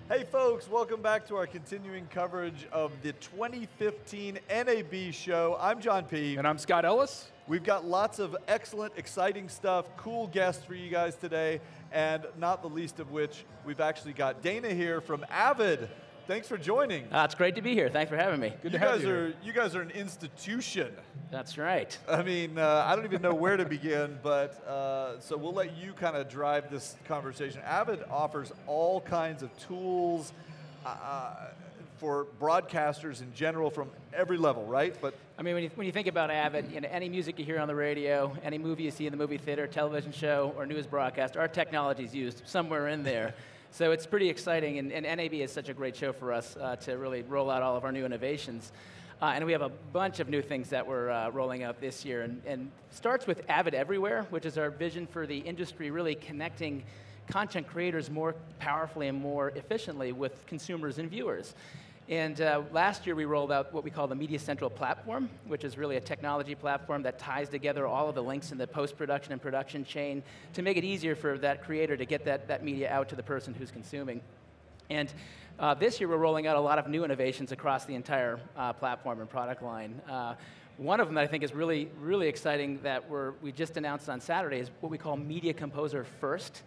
Hey folks, welcome back to our continuing coverage of the 2015 NAB show. I'm John P. And I'm Scott Ellis. We've got lots of excellent, exciting stuff, cool guests for you guys today, and not the least of which, we've actually got Dana here from Avid. Thanks for joining. It's great to be here. Thanks for having me. Good to have you. You guys are an institution. That's right. I mean, I don't even know where to begin, but so we'll let you kind of drive this conversation. Avid offers all kinds of tools for broadcasters in general from every level, right? But I mean, when you think about Avid, any music you hear on the radio, any movie you see in the movie theater, television show, or news broadcast, our technology is used somewhere in there. So it's pretty exciting, and NAB is such a great show for us to really roll out all of our new innovations. And we have a bunch of new things that we're rolling out this year, and starts with Avid Everywhere, which is our vision for the industry really connecting content creators more powerfully and more efficiently with consumers and viewers. And last year we rolled out what we call the Media Central platform, which is really a technology platform that ties together all of the links in the post-production and production chain to make it easier for that creator to get that media out to the person who's consuming. And this year we're rolling out a lot of new innovations across the entire platform and product line. One of them that I think is really, really exciting that we just announced on Saturday is what we call Media Composer First.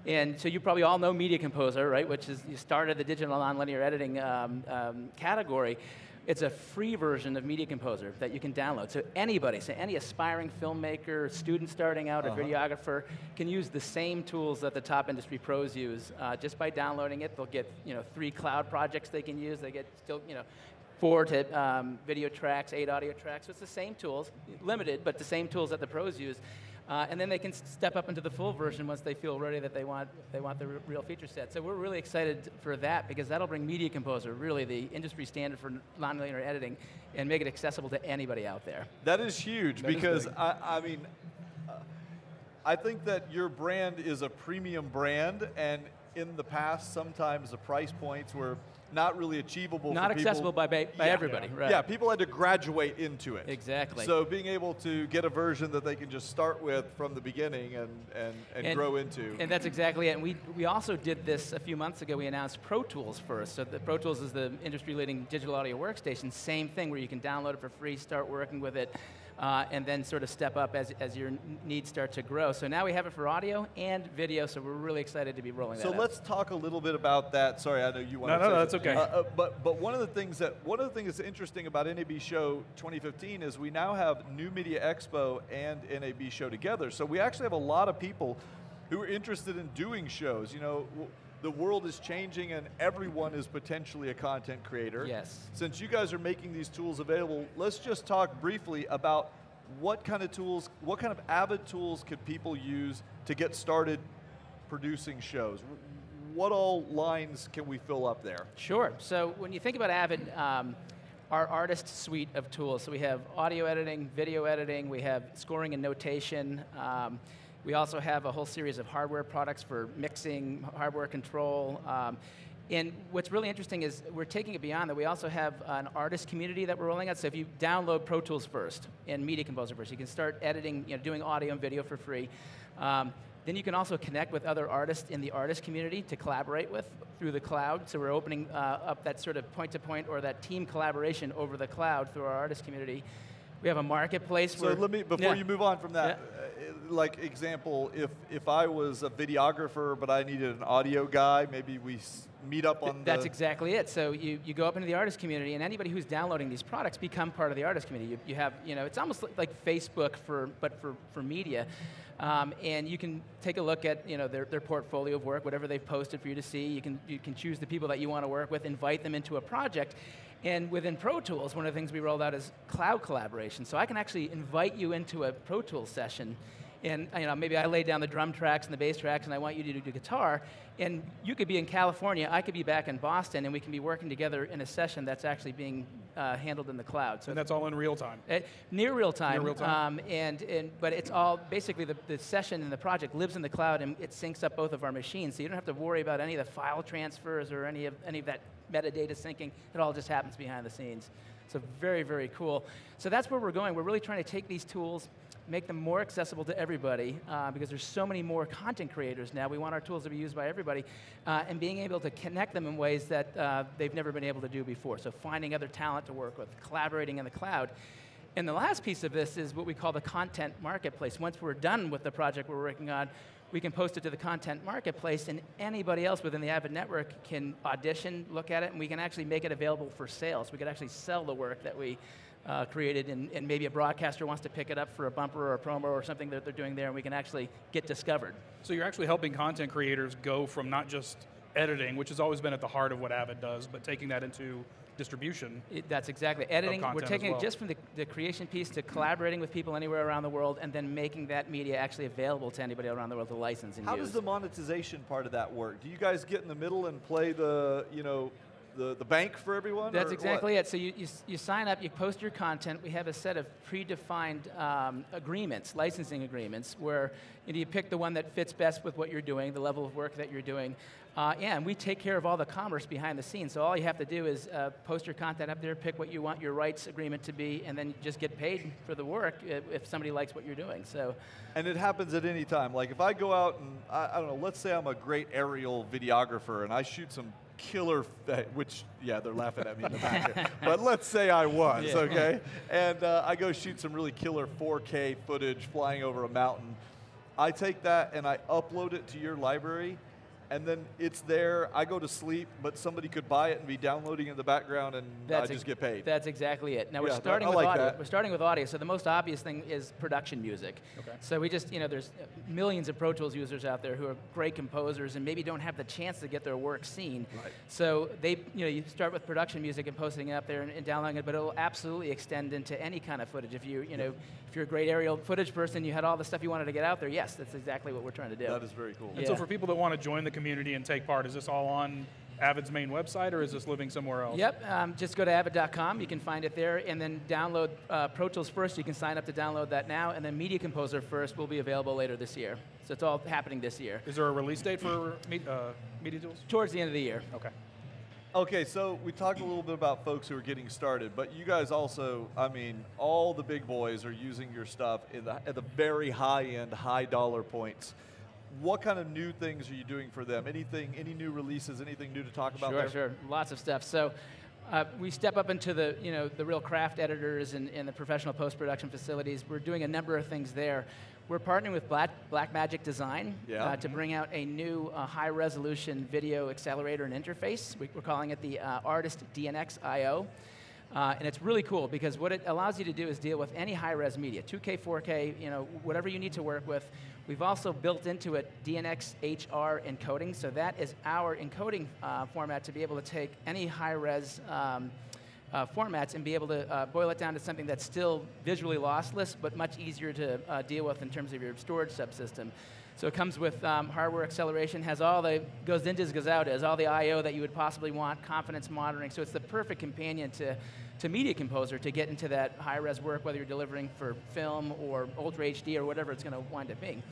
And so you probably all know Media Composer, right, which is you started the digital nonlinear editing category. It's a free version of Media Composer that you can download. So anybody, so any aspiring filmmaker, student starting out, or videographer can use the same tools that the top industry pros use. Just by downloading it, they'll get 3 cloud projects they can use. They get still 4 video tracks, 8 audio tracks. So it's the same tools, limited, but the same tools that the pros use. And then they can step up into the full version once they feel ready that they want the real feature set. So we're really excited for that because that'll bring Media Composer, really the industry standard for nonlinear editing, and make it accessible to anybody out there. that is huge because, I mean, I think that your brand is a premium brand, and in the past, sometimes the price points were not really achievable Not for accessible people. by everybody, right? Yeah, people had to graduate into it. Exactly. So being able to get a version that they can just start with from the beginning and grow into. And that's exactly it. And we also did this a few months ago. We announced Pro Tools first. So the Pro Tools is the industry-leading digital audio workstation. Same thing where you can download it for free, start working with it, and then sort of step up as your needs start to grow. So now we have it for audio and video, so we're really excited to be rolling that out. So let's talk a little bit about that. Sorry, I know you want to say No, that's okay. but one of the things that's interesting about NAB Show 2015 is we now have New Media Expo and NAB Show together. So we actually have a lot of people who are interested in doing shows. The world is changing and everyone is potentially a content creator. Yes. Since you guys are making these tools available, let's just talk briefly about what kind of Avid tools could people use to get started producing shows? What all lines can we fill up there? Sure. So when you think about Avid, our artist suite of tools, so we have audio editing, video editing, we have scoring and notation. We also have a whole series of hardware products for mixing, hardware control. And what's really interesting is we're taking it beyond that. We also have an artist community that we're rolling out. So if you download Pro Tools first and Media Composer first, you can start editing, doing audio and video for free. Then you can also connect with other artists in the artist community to collaborate with through the cloud. So we're opening up that sort of point-to-point or that team collaboration over the cloud through our artist community. We have a marketplace. So let me, before you move on from that, like example, if I was a videographer but I needed an audio guy, maybe we meet up on That's exactly it. So you go up into the artist community, and anybody who's downloading these products become part of the artist community. You have, it's almost like Facebook but for media. And you can take a look at their portfolio of work, whatever they've posted for you to see. You can choose the people that you want to work with, invite them into a project. And within Pro Tools, one of the things we rolled out is cloud collaboration. So I can actually invite you into a Pro Tools session, and maybe I lay down the drum tracks and the bass tracks, and I want you to do the guitar. And you could be in California, I could be back in Boston, and we can be working together in a session that's actually being handled in the cloud. So and that's all in real time? Near real time. Near real time. But it's all, basically the session and the project lives in the cloud, and it syncs up both of our machines, so you don't have to worry about any of the file transfers or any of that metadata syncing. It all just happens behind the scenes. So very, very cool. So that's where we're going. We're really trying to take these tools, make them more accessible to everybody, because there's so many more content creators now. We want our tools to be used by everybody, and being able to connect them in ways that they've never been able to do before. So finding other talent to work with, collaborating in the cloud. And the last piece of this is what we call the content marketplace. Once we're done with the project we're working on, we can post it to the content marketplace, and anybody else within the Avid network can audition, look at it, and we can actually make it available for sale. So we could actually sell the work that we created, and maybe a broadcaster wants to pick it up for a bumper or a promo or something that they're doing there, and we can actually get discovered. So you're actually helping content creators go from not just editing, which has always been at the heart of what Avid does, but taking that into distribution. That's exactly. Editing, we're taking well. it just from the creation piece to collaborating with people anywhere around the world, and then making that media actually available to anybody around the world to license and use. How does the monetization part of that work? Do you guys get in the middle and play the, the bank for everyone? That's exactly it. So you sign up, you post your content. We have a set of predefined agreements, licensing agreements, where you pick the one that fits best with what you're doing, the level of work that you're doing. And we take care of all the commerce behind the scenes. So all you have to do is post your content up there, pick what you want your rights agreement to be, and then you just get paid for the work if somebody likes what you're doing. So. And it happens at any time. Like if I go out and, I don't know, let's say I'm a great aerial videographer and I shoot some killer, which, yeah, they're laughing at me in the back here. But let's say I was, yeah. Okay? And I go shoot some really killer 4K footage flying over a mountain. I take that and I upload it to your library, and then it's there. I go to sleep, but somebody could buy it and be downloading in the background, and I just get paid. That's exactly it. Now Yeah, we're starting with like audio. that. We're starting with audio. So the most obvious thing is production music. Okay. So we just, there's millions of Pro Tools users out there who are great composers and maybe don't have the chance to get their work seen. Right. So they, you start with production music and posting it up there and downloading it, but it'll absolutely extend into any kind of footage. If if you're a great aerial footage person, you had all the stuff you wanted to get out there. Yes, that's exactly what we're trying to do. That is very cool. And so for people that want to join the community and take part, is this all on Avid's main website, or is this living somewhere else? Yep, just go to avid.com, you can find it there, and then download Pro Tools first. You can sign up to download that now, and then Media Composer first will be available later this year. So it's all happening this year. Is there a release date for Media Tools? Towards the end of the year. Okay. Okay, so we talked a little bit about folks who are getting started, but you guys also, all the big boys are using your stuff at the very high end, high dollar points. What kind of new things are you doing for them? Any new releases, anything new to talk about there? Sure, lots of stuff. So we step up into the, the real craft editors and the professional post-production facilities. We're doing a number of things there. We're partnering with Blackmagic Design to bring out a new high-resolution video accelerator and interface. We're calling it the Artist DNX IO. And it's really cool because what it allows you to do is deal with any high-res media, 2K, 4K, whatever you need to work with. We've also built into it DNX HR encoding, so that is our encoding format to be able to take any high-res formats and be able to boil it down to something that's still visually lossless, but much easier to deal with in terms of your storage subsystem. So it comes with hardware acceleration, goes in as goes out, has all the I/O that you would possibly want, confidence monitoring. So it's the perfect companion to Media Composer to get into that high-res work, whether you're delivering for film or Ultra HD or whatever it's going to wind up being.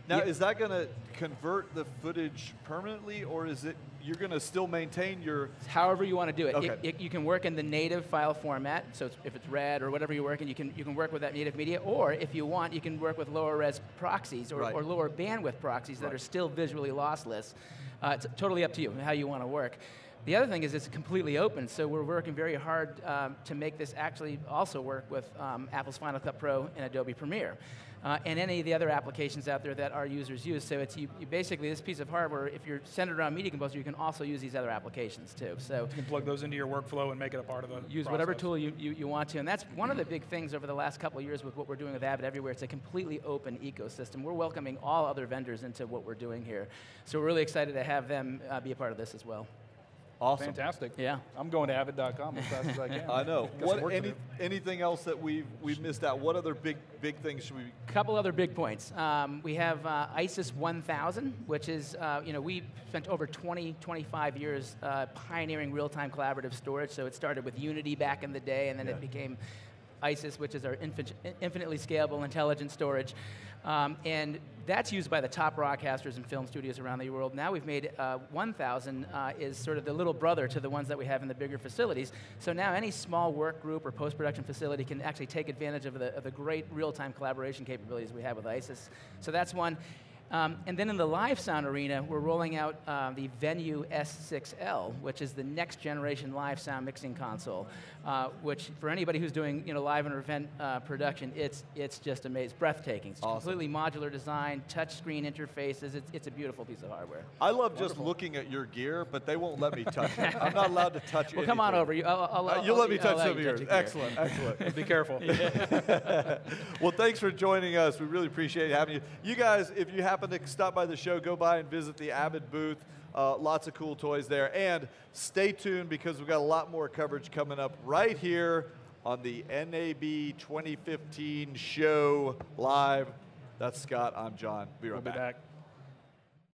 Now, is that going to convert the footage permanently, or is it you're going to still maintain your... However you want to do it. Okay. You can work in the native file format, so if it's RAD or whatever you're working, you can work with that native media, or if you want, you can work with lower res proxies or lower bandwidth proxies that are still visually lossless. It's totally up to you how you want to work. The other thing is it's completely open, so we're working very hard to make this actually also work with Apple's Final Cut Pro and Adobe Premiere. And any of the other applications out there that our users use. So it's you basically, this piece of hardware, if you're centered around Media Composer, you can also use these other applications too. So you can plug those into your workflow and make it a part of the use process. whatever tool you want to. And that's one of the big things over the last couple of years with what we're doing with Avid Everywhere. It's a completely open ecosystem. We're welcoming all other vendors into what we're doing here. So we're really excited to have them be a part of this as well. Awesome. Fantastic. Yeah. I'm going to avid.com as fast as I can. I know. Anything else that we've missed out? What other big things should we... A couple other big points. We have ISIS 1000, which is, we spent over 25 years pioneering real-time collaborative storage. So it started with Unity back in the day, and then it became ISIS, which is our infinitely scalable intelligent storage. And that's used by the top broadcasters and film studios around the world. Now we've made 1,000 is sort of the little brother to the ones that we have in the bigger facilities. So now any small work group or post-production facility can actually take advantage of the great real-time collaboration capabilities we have with ISIS. So that's one. And then in the live sound arena, we're rolling out the Venue S6L, which is the next generation live sound mixing console, which for anybody who's doing live and event production, it's just amazing, it's breathtaking. It's awesome. Completely modular design, touch screen interfaces. It's a beautiful piece of hardware. I love just looking at your gear, but they won't let me touch it. I'm not allowed to touch it. Well, come on over. You'll let me touch some of yours. Excellent, excellent. Be careful. Well, thanks for joining us. We really appreciate having you. You guys, if you happen to stop by the show, go by and visit the Avid booth. Lots of cool toys there. And stay tuned because we've got a lot more coverage coming up right here on the NAB 2015 show live. That's Scott. I'm John. Be right We'll be back.